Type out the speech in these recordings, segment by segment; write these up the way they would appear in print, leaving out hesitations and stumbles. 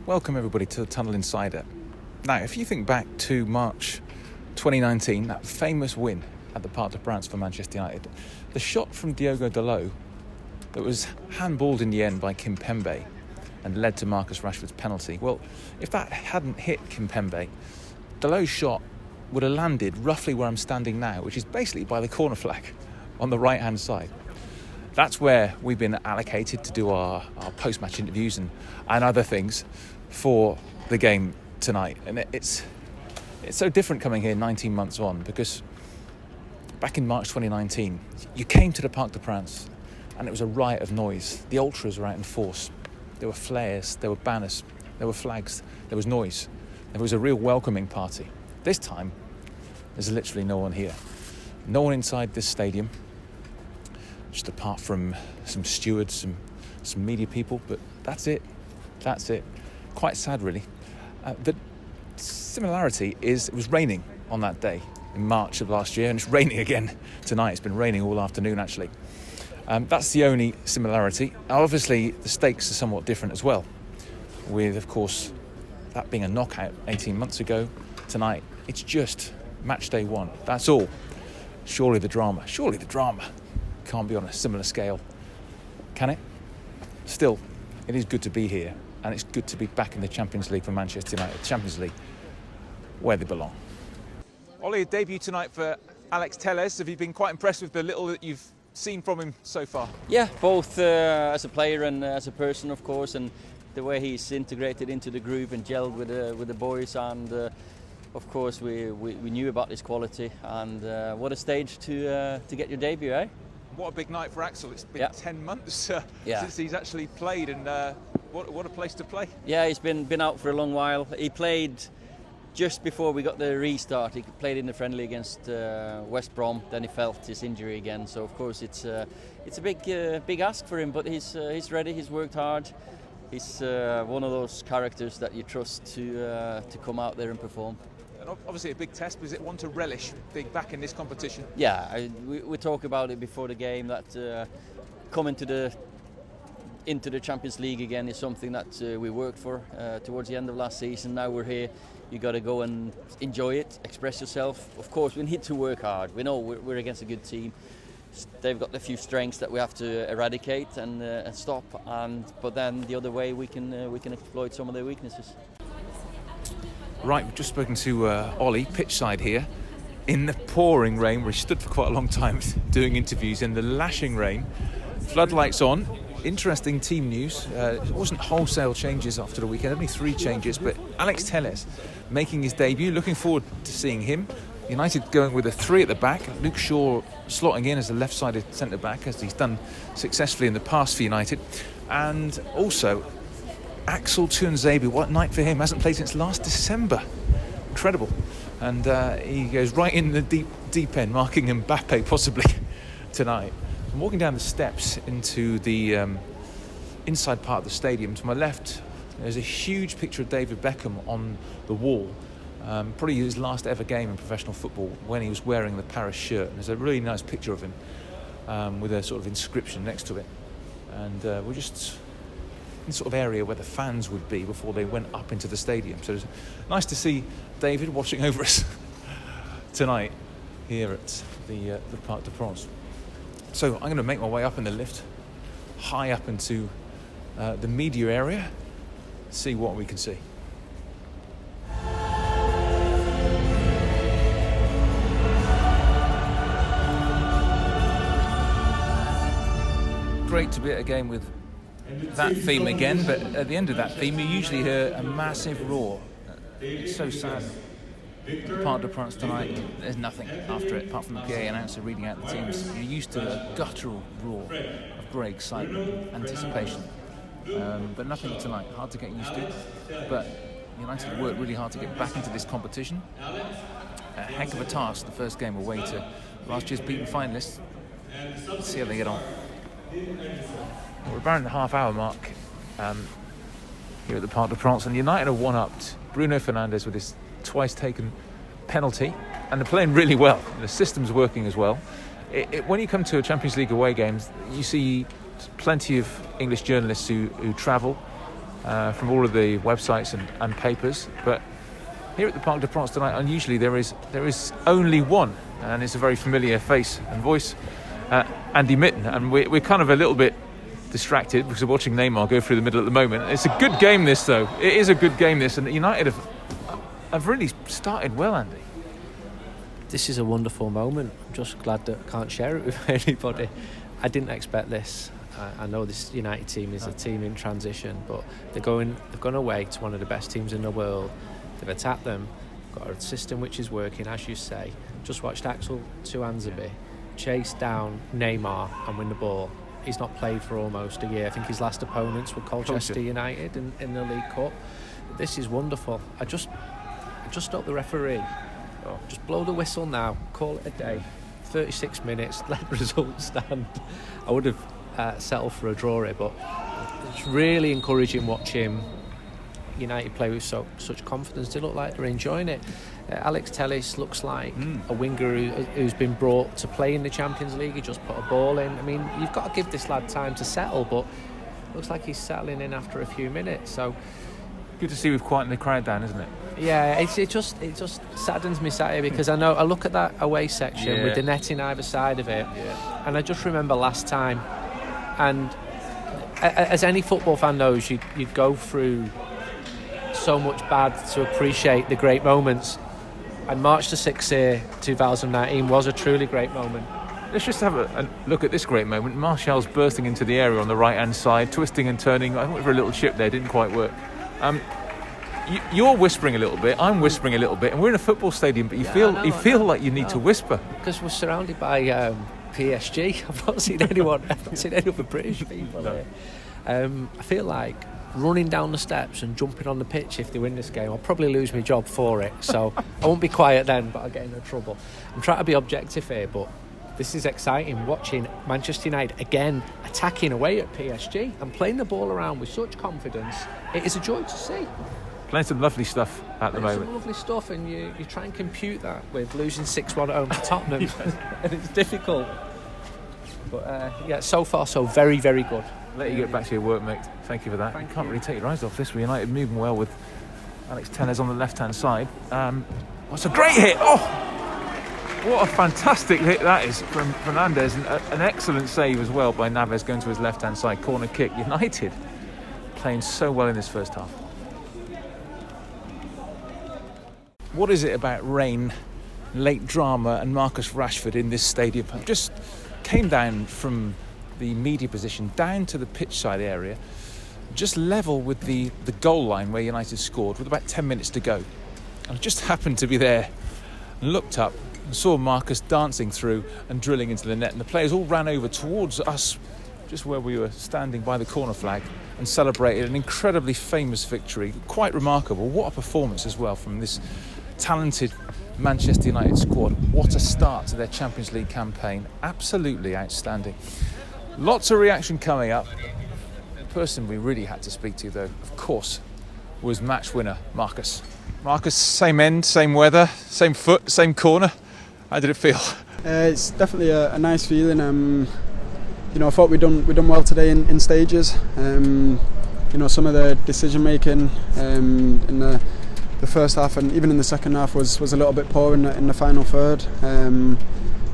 Welcome everybody to the Tunnel Insider. Now, if you think back to March 2019, that famous win at the Parc for Manchester United, the shot from Diogo Dalot that was handballed in the end by Kimpembe and led to Marcus Rashford's penalty. Well, if that hadn't hit Kimpembe, Dalot's shot would have landed roughly where I'm standing now, which is basically by the corner flag on the right-hand side. That's where we've been allocated to do our post-match interviews and other things for the game tonight. And it's so different coming here 19 months on, because back in March 2019, you came to the Parc des Princes and it was a riot of noise. The ultras were out in force. There were flares, there were banners, there were flags, there was noise. There was a real welcoming party. This time, there's literally no one here. No one inside this stadium, just apart from some stewards, some media people, but that's it. Quite sad, really. The similarity is it was raining on that day in March of last year, and it's raining again tonight. It's been raining all afternoon, actually. That's the only similarity. Obviously, the stakes are somewhat different as well, with, of course, that being a knockout 18 months ago. Tonight, it's just match day one. That's all. Surely the drama can't be on a similar scale, can it? Still, it is good to be here, and it's good to be back in the Champions League for Manchester United. Champions League, where they belong. Ole, debut tonight for Alex Telles. Have you been quite impressed with the little that you've seen from him so far? Yeah, both as a player and as a person, of course, and the way he's integrated into the group and gelled with the boys, and of course we knew about his quality, and what a stage to get your debut, eh? What a big night for Axel. It's been 10 months since he's actually played, and what a place to play. Yeah, he's been out for a long while. He played just before we got the restart. He played in the friendly against West Brom, then he felt his injury again. So of course it's a big ask for him, but he's ready, he's worked hard. He's one of those characters that you trust to come out there and perform. And obviously a big test, but is it one to relish being back in this competition? Yeah, we talk about it before the game, that coming into the Champions League again is something that we worked for towards the end of last season. Now we're here, you got to go and enjoy it, express yourself. Of course, we need to work hard. We know we're against a good team. They've got a few strengths that we have to eradicate and stop. But then the other way, we can exploit some of their weaknesses. Right, we've just spoken to Ole, pitch side here, in the pouring rain, where he stood for quite a long time doing interviews in the lashing rain. Floodlights on. Interesting team news. It wasn't wholesale changes after the weekend, only 3 changes, but Alex Telles making his debut. Looking forward to seeing him. United going with a 3 at the back. Luke Shaw slotting in as a left-sided centre-back, as he's done successfully in the past for United. And also Axel Tuanzebe, what night for him, hasn't played since last December. Incredible. And he goes right in the deep end, marking Mbappe possibly tonight. I'm walking down the steps into the inside part of the stadium. To my left, there's a huge picture of David Beckham on the wall. Probably his last ever game in professional football, when he was wearing the Paris shirt. And there's a really nice picture of him with a sort of inscription next to it. And we're just in the sort of area where the fans would be before they went up into the stadium. So it's nice to see David watching over us tonight here at the Parc des Princes. So I'm going to make my way up in the lift, high up into the media area, see what we can see. Great to be at a game with that theme again, but at the end of that theme you usually hear a massive roar. It's so sad. The Parc des Princes tonight, there's nothing after it apart from the PA announcer reading out the teams. You're used to a guttural roar of great excitement, anticipation, but nothing tonight. Hard to get used to, but United worked really hard to get back into this competition. A heck of a task, the first game away to last year's beaten finalists. Let's see how they get on. We're about the half-hour mark here at the Parc des Princes, and United are one-upped. Bruno Fernandes with his twice taken penalty, and they're playing really well. The system's working as well. When you come to a Champions League away games, you see plenty of English journalists who travel from all of the websites and papers, but here at the Parc de France tonight, unusually there is only one, and it's a very familiar face and voice, Andy Mitten, and we're kind of a little bit distracted because we're watching Neymar go through the middle at the moment. It's a good game this, though. It is a good game this, and United have really started well, Andy. This is a wonderful moment. I'm just glad that I can't share it with anybody. I didn't expect this. I know this United team is a team in transition, but they've gone away to one of the best teams in the world. They've attacked them, got a system which is working, as you say. Just watched Axel Tuanzebe chase down Neymar and win the ball. He's not played for almost a year. I think his last opponents were Colchester United in the League Cup. This is wonderful. I just hope the referee just blow the whistle now, call it a day. 36 minutes, let the result stand. I would have settled for a draw here, but it's really encouraging watching United play with such confidence. They look like they're enjoying it. Alex Telles looks like a winger who's been brought to play in the Champions League. He just put a ball in. I mean, you've got to give this lad time to settle, but looks like he's settling in after a few minutes. So good to see we've quietened the crowd down, isn't it? Yeah, it just saddens me sat here because I look at that away section with the netting either side of it, and I just remember last time, and as any football fan knows, you go through so much bad to appreciate the great moments, and March the 6th here 2019 was a truly great moment. Let's just have a look at this great moment. Martial's bursting into the area on the right hand side, twisting and turning. I went for a little chip there, didn't quite work. You're whispering a little bit, I'm whispering a little bit, and we're in a football stadium, but you feel like you need to whisper because we're surrounded by PSG. I've not seen any other British people here. I feel like running down the steps and jumping on the pitch if they win this game. I'll probably lose my job for it, so I won't be quiet then, but I'll get into trouble. I'm trying to be objective here, but this is exciting, watching Manchester United again attacking away at PSG and playing the ball around with such confidence. It is a joy to see. Playing some lovely stuff at the moment. Some lovely stuff, and you try and compute that with losing 6-1 at home to Tottenham, and it's difficult. But so far so very, very good. Let you get back to your work, mate. Thank you for that. You can't really take your eyes off this. United moving well with Alex Telles on the left-hand side. What's a great hit! Oh, what a fantastic hit that is from Fernandes, and an excellent save as well by Naves going to his left-hand side. Corner kick. United playing so well in this first half. What is it about rain, late drama and Marcus Rashford in this stadium? I just came down from the media position down to the pitch side area, just level with the goal line where United scored with about 10 minutes to go. I just happened to be there and looked up and saw Marcus dancing through and drilling into the net, and the players all ran over towards us just where we were standing by the corner flag and celebrated an incredibly famous victory. Quite remarkable. What a performance as well from this talented Manchester United squad. What a start to their Champions League campaign. Absolutely outstanding. Lots of reaction coming up. The person we really had to speak to, though, of course, was match winner Marcus. Marcus, same end, same weather, same foot, same corner. How did it feel? It's definitely a nice feeling. I thought we'd done well today in stages. Some of the decision making in the first half and even in the second half was a little bit poor in the final third, and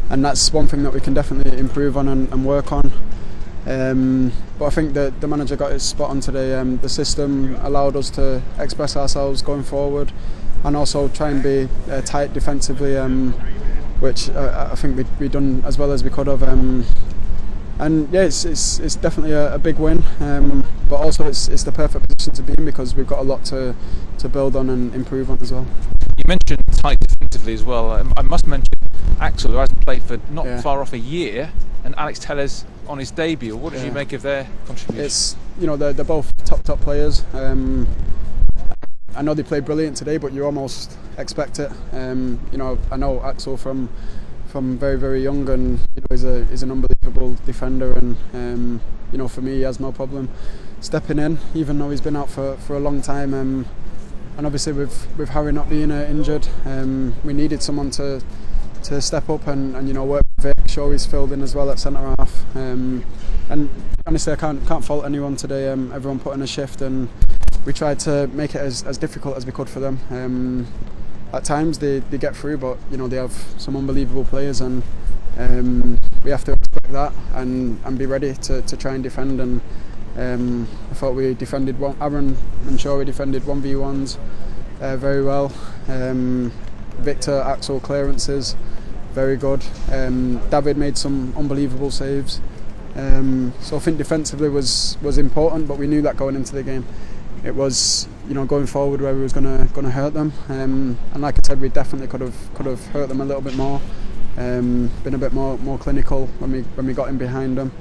that's one thing that we can definitely improve on and work on. But I think that the manager got his spot on today. The system allowed us to express ourselves going forward and also try and be tight defensively, which I think we done as well as we could have. And yeah, it's definitely a big win, but also it's the perfect position to be in because we've got a lot to build on and improve on as well. You mentioned tight defensively as well. I must mention Axel, who hasn't played for not far off a year, and Alex Telles on his debut. What did you make of their contribution? It's they're both top players. I know they played brilliant today, but you almost expect it. I know Axel from very, very young, and he's an unbelievable defender, and for me he has no problem stepping in, even though he's been out for a long time. And obviously with Harry not being injured, we needed someone to step up and work with Vic. Show he's filled in as well at centre half. And honestly, I can't fault anyone today. Everyone put in a shift, and we tried to make it as difficult as we could for them. At times they get through, but you know, they have some unbelievable players, and we have to expect that and be ready to try and defend. And I thought we defended Aaron and Shaw defended 1v1s very well. Victor, Axel clearances, very good. David made some unbelievable saves. So I think defensively was important, but we knew that going into the game. It was, you know, going forward where we was gonna hurt them. And like I said, we definitely could have hurt them a little bit more. Been a bit more clinical when we got in behind them.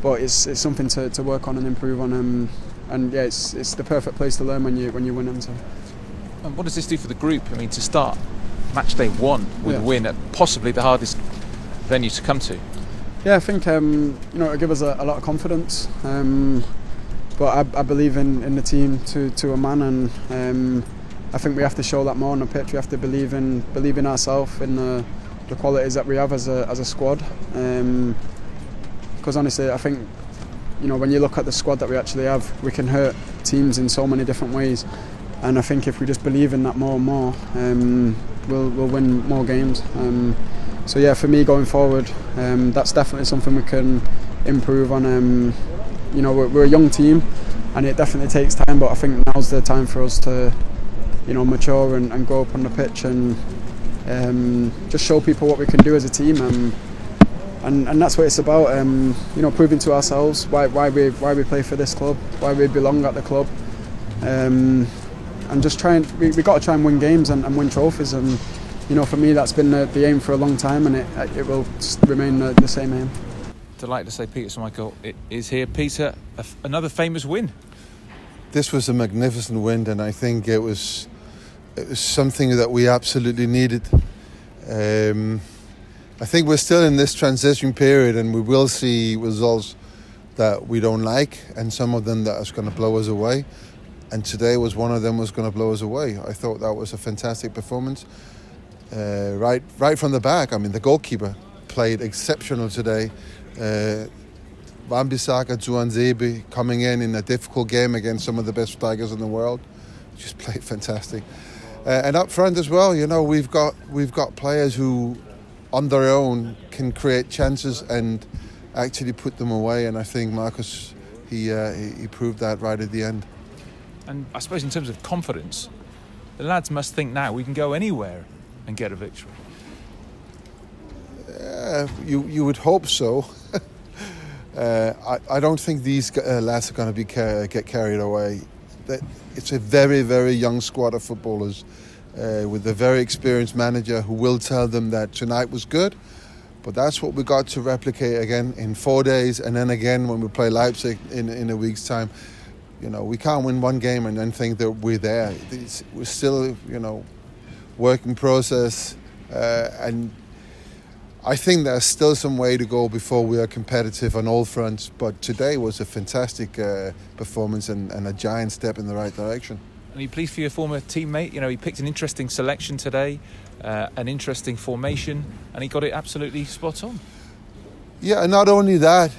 But it's something to work on and improve on. And yeah, it's the perfect place to learn when you win them. So. And what does this do for the group? I mean, to start match day 1 with a win at possibly the hardest venue to come to. Yeah, I think you know, it'll give us a lot of confidence. But I believe in the team to a man, and I think we have to show that more on the pitch. We have to believe in ourselves, in the qualities that we have as a squad. Because honestly, I think, you know, when you look at the squad that we actually have, we can hurt teams in so many different ways. And I think if we just believe in that more and more, we'll win more games. So yeah, for me going forward, that's definitely something we can improve on. You know, we're a young team, and it definitely takes time. But I think now's the time for us to, you know, mature and grow up on the pitch and just show people what we can do as a team. And that's what it's about. You know, proving to ourselves why we play for this club, why we belong at the club. And just we got to try and win games and win trophies. And you know, for me, that's been the aim for a long time, and it will remain the same aim. Delighted to say Peter Schmeichel is here. Peter, another famous win. This was a magnificent win, and I think it was something that we absolutely needed. I think we're still in this transition period, and we will see results that we don't like, and some of them that are going to blow us away. And today was one of them was going to blow us away. I thought that was a fantastic performance. Right from the back. I mean, the goalkeeper played exceptional today. Axel Tuanzebe coming in a difficult game against some of the best strikers in the world, just played fantastic. And up front as well, you know, we've got players who, on their own, can create chances and actually put them away. And I think Marcus, he proved that right at the end. And I suppose in terms of confidence, the lads must think now we can go anywhere and get a victory. You would hope so. I don't think these lads are going to get carried away. It's a very, very young squad of footballers with a very experienced manager who will tell them that tonight was good, but that's what we got to replicate again in 4 days, and then again when we play Leipzig in a week's time. You know, we can't win one game and then think that we're there. We're still, you know, work in process, and I think there's still some way to go before we are competitive on all fronts. But today was a fantastic performance and a giant step in the right direction. Are you pleased for your former teammate? You know, he picked an interesting selection today, an interesting formation, and he got it absolutely spot on. Yeah, and not only that,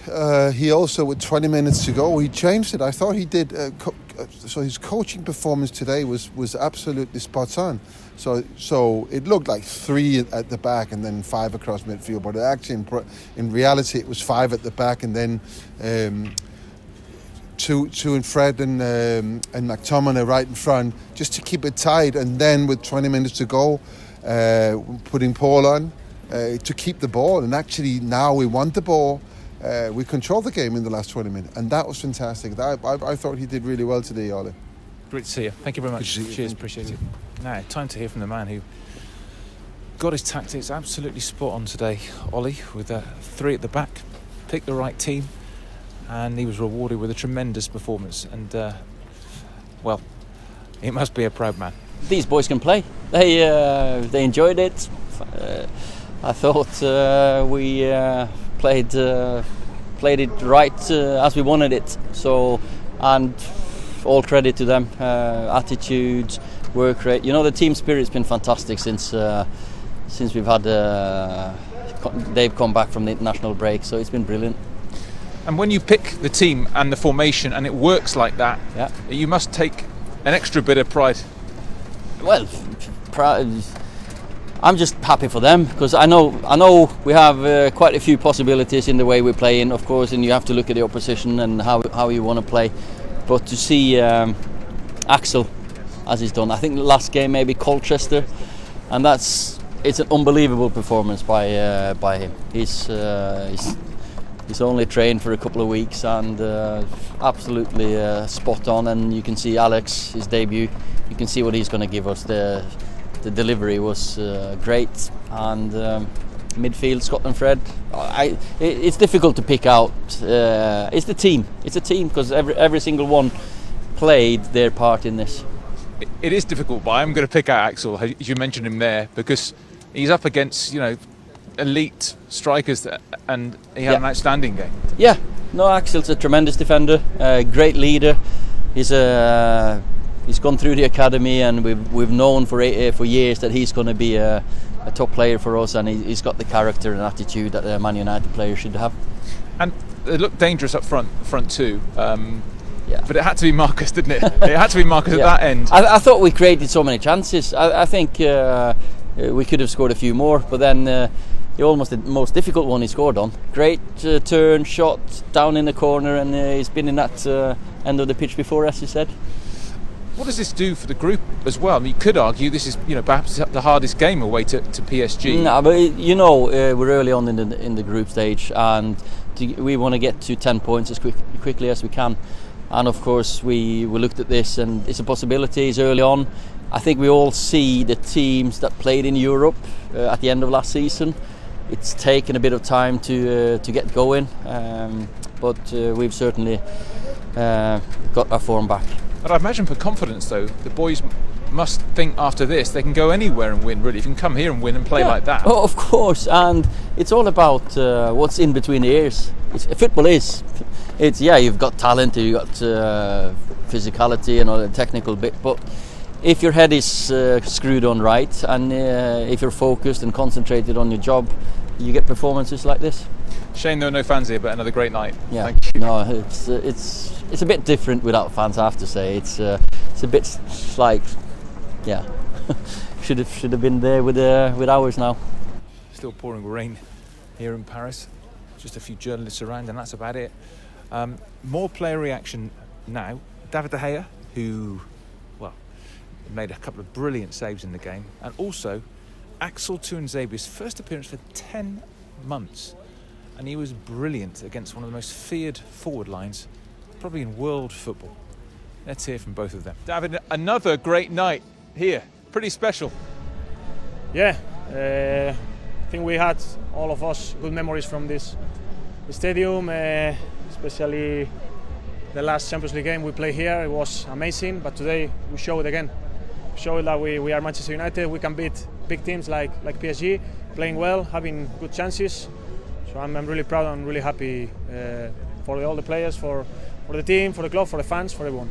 he also, with 20 minutes to go, he changed it. I thought he did. So his coaching performance today was absolutely spot on. So it looked like 3 at the back and then 5 across midfield, but actually in reality it was 5 at the back and then two in Fred and McTominay right in front, just to keep it tight. And then with 20 minutes to go, putting Paul on. To keep the ball, and actually now we want the ball. We controlled the game in the last 20 minutes, and that was fantastic. I thought he did really well today, Ole. Great to see you. Thank you very much. Cheers, appreciate it. Now, time to hear from the man who got his tactics absolutely spot on today, Ole, with 3 at the back, picked the right team, and he was rewarded with a tremendous performance. And, well, he must be a proud man. These boys can play. They enjoyed it. I thought we played it right as we wanted it. So, and all credit to them. Attitudes, work rate. You know, the team spirit's been fantastic since we've had. They've come back from the international break, so it's been brilliant. And when you pick the team and the formation, and it works like that, yeah, you must take an extra bit of pride? Well, I'm just happy for them because I know we have quite a few possibilities in the way we're playing, of course, and you have to look at the opposition and how you want to play. But to see Axel as he's done, I think the last game maybe Colchester, and it's an unbelievable performance by him. He's only trained for a couple of weeks and absolutely spot on. And you can see Alex, his debut. You can see what he's going to give us. The delivery was great, and midfield Scotland Fred. It's difficult to pick out. It's the team. It's a team because every single one played their part in this. It is difficult, but I'm going to pick out Axel, as you mentioned him there, because he's up against elite strikers, and he had an outstanding game. Yeah, no, Axel's a tremendous defender, great leader. He's gone through the academy, and we've known for years that he's going to be a top player for us, and he's got the character and attitude that a Man United player should have. And it looked dangerous up front too. Yeah. But it had to be Marcus, didn't it? It had to be Marcus at that end. I thought we created so many chances. I think we could have scored a few more, but then the most difficult one he scored on. Great turn, shot down in the corner, and he's been in that end of the pitch before, as you said. What does this do for the group as well? I mean, you could argue this is, perhaps the hardest game away to PSG. No, but we're early on in the group stage, and we want to get to 10 points as quickly as we can. And of course, we looked at this, and it's a possibility. It's early on. I think we all see the teams that played in Europe at the end of last season. It's taken a bit of time to get going, but we've certainly got our form back. But I imagine for confidence, though, the boys must think after this they can go anywhere and win, really. If you can come here and win and play like that. Oh, of course, and it's all about what's in between the ears. Football is. You've got talent, you've got physicality and all the technical bit, but if your head is screwed on right, and if you're focused and concentrated on your job, you get performances like this. Shame there are no fans here, but another great night. Yeah. Thank you. No, it's a bit different without fans, I have to say. It's a bit like, should have been there with ours now. Still pouring rain here in Paris. Just a few journalists around, and that's about it. More player reaction now. David De Gea, who, made a couple of brilliant saves in the game, and also Axel Tuanzebe's first appearance for 10 months, and he was brilliant against one of the most feared forward lines probably in world football. Let's hear from both of them. David, another great night here, pretty special. Yeah, I think we had, all of us, good memories from this stadium, especially the last Champions League game we played here. It was amazing, but today we showed it again. We showed that we are Manchester United, we can beat big teams like PSG, playing well, having good chances. So I'm really proud and really happy for all the players, for the team, for the club, for the fans, for everyone.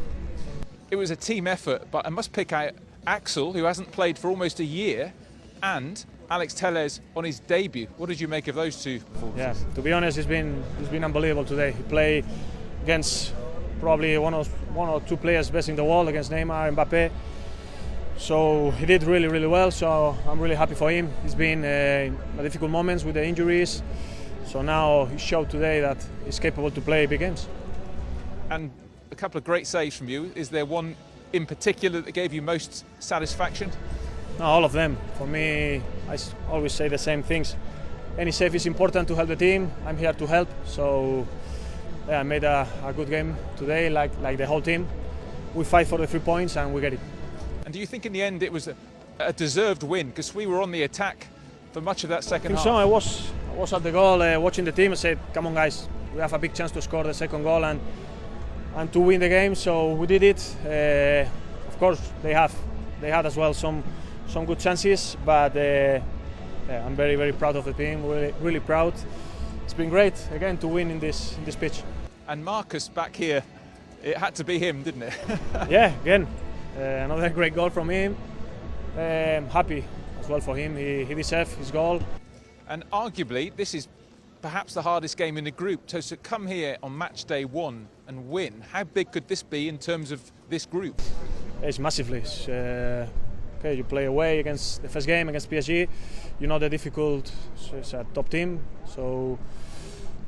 It was a team effort, but I must pick out Axel, who hasn't played for almost a year, and Alex Telles on his debut. What did you make of those two performances? Yeah, to be honest, it's been unbelievable today. He played against probably one or two players best in the world, against Neymar, Mbappe. So he did really, really well. So I'm really happy for him. He's been difficult moments with the injuries. So now he showed today that he's capable to play big games. And a couple of great saves from you. Is there one in particular that gave you most satisfaction? No, all of them. For me, I always say the same things. Any save is important to help the team. I'm here to help. So I made a good game today, like the whole team. We fight for the 3 points and we get it. And do you think in the end it was a deserved win? Because we were on the attack for much of that second half. So I was at the goal watching the team and said, come on guys, we have a big chance to score the second goal and to win the game. So we did it. Of course they had as well some good chances, but I'm very, very proud of the team, really, really proud. It's been great again to win in this pitch. And Marcus back here, it had to be him, didn't it? Yeah, again, another great goal from him. Happy as well for him, he deserved his goal. And arguably, this is perhaps the hardest game in the group. So to come here on match day 1 and win, how big could this be in terms of this group? It's massively. Okay, you play away against the first game against PSG. You know they're difficult. It's a top team. So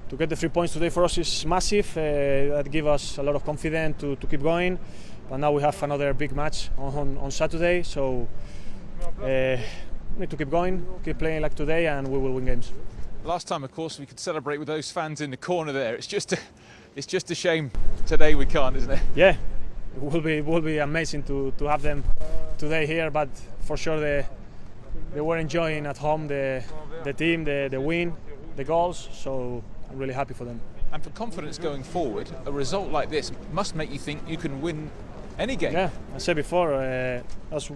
to get the 3 points today for us is massive. That gives us a lot of confidence to keep going. But now we have another big match on Saturday. So we need to keep going, keep playing like today, and we will win games. Last time, of course, we could celebrate with those fans in the corner there. It's just a shame today we can't, isn't it? Yeah, it will be amazing to have them today here. But for sure they were enjoying at home the team, the win, the goals. So I'm really happy for them. And for confidence going forward, a result like this must make you think you can win any game. Yeah, I said before, that's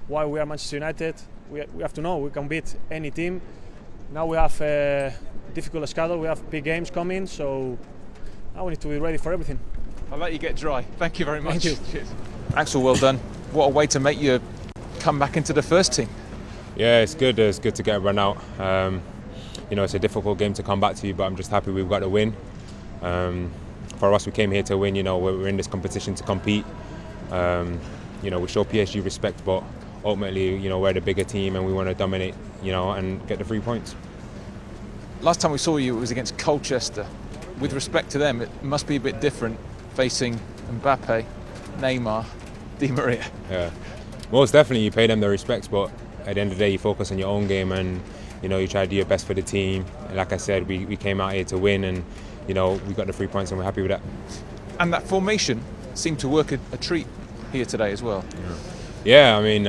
why we are Manchester United. We have to know we can beat any team. Now we have a difficult schedule, we have big games coming, so now we need to be ready for everything. I'll let you get dry. Thank you very much. Thank you. Cheers. Axel, well done. What a way to make you come back into the first team. Yeah, it's good. It's good to get a run out. It's a difficult game to come back to, but I'm just happy we've got a win. For us, we came here to win. We're in this competition to compete. We show PSG respect, but ultimately, we're the bigger team and we want to dominate, and get the 3 points. Last time we saw you, it was against Colchester. With respect to them, it must be a bit different facing Mbappe, Neymar, Di Maria. Yeah, most definitely you pay them their respects, but at the end of the day, you focus on your own game and you try to do your best for the team. And like I said, we came out here to win, and we got the 3 points and we're happy with that. And that formation seemed to work a treat here today as well. Yeah, I mean,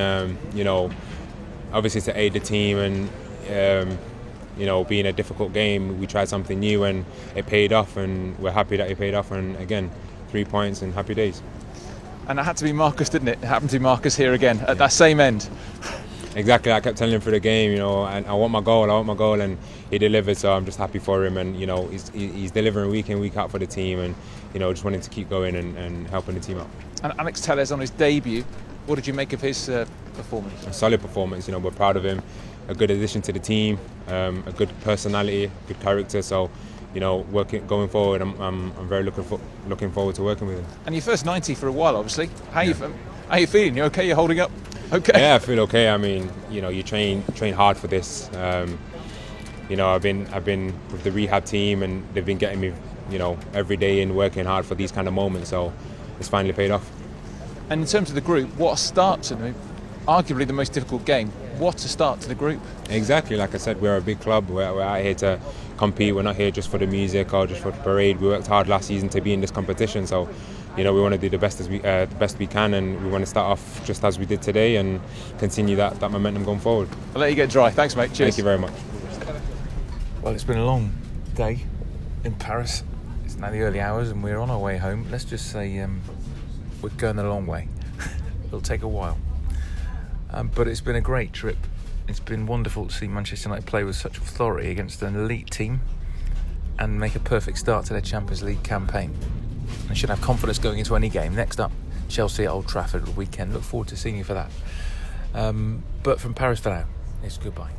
obviously to aid the team and being a difficult game, we tried something new and it paid off, and we're happy that it paid off. And again, 3 points and happy days. And it had to be Marcus, didn't it? It happened to be Marcus here again at that same end. Exactly, I kept telling him through the game, and I want my goal, and he delivered. So I'm just happy for him, and he's delivering week in, week out for the team, and just wanting to keep going and helping the team out. And Alex Telles on his debut, what did you make of his performance? A solid performance, we're proud of him. A good addition to the team, a good personality, good character. So, going forward, I'm very looking forward to working with him. And your first 90 for a while, obviously. How you feeling? You okay? You're holding up? Okay. Yeah, I feel okay. I mean, you train hard for this. I've been with the rehab team, and they've been getting me, every day in working hard for these kind of moments. So it's finally paid off. And in terms of the group, what a start to arguably the most difficult game. What a start to the group. Exactly, like I said, we're a big club. We're out here to compete. We're not here just for the music or just for the parade. We worked hard last season to be in this competition, so we want to do the best we can, and we want to start off just as we did today and continue that momentum going forward. I'll let you get dry. Thanks, mate. Cheers. Thank you very much. Well, it's been a long day in Paris. It's now the early hours and we're on our way home. Let's just say we're going a long way. It'll take a while. But it's been a great trip. It's been wonderful to see Manchester United play with such authority against an elite team and make a perfect start to their Champions League campaign. They should have confidence going into any game. Next up, Chelsea at Old Trafford at the weekend. Look forward to seeing you for that. But from Paris for now, it's goodbye.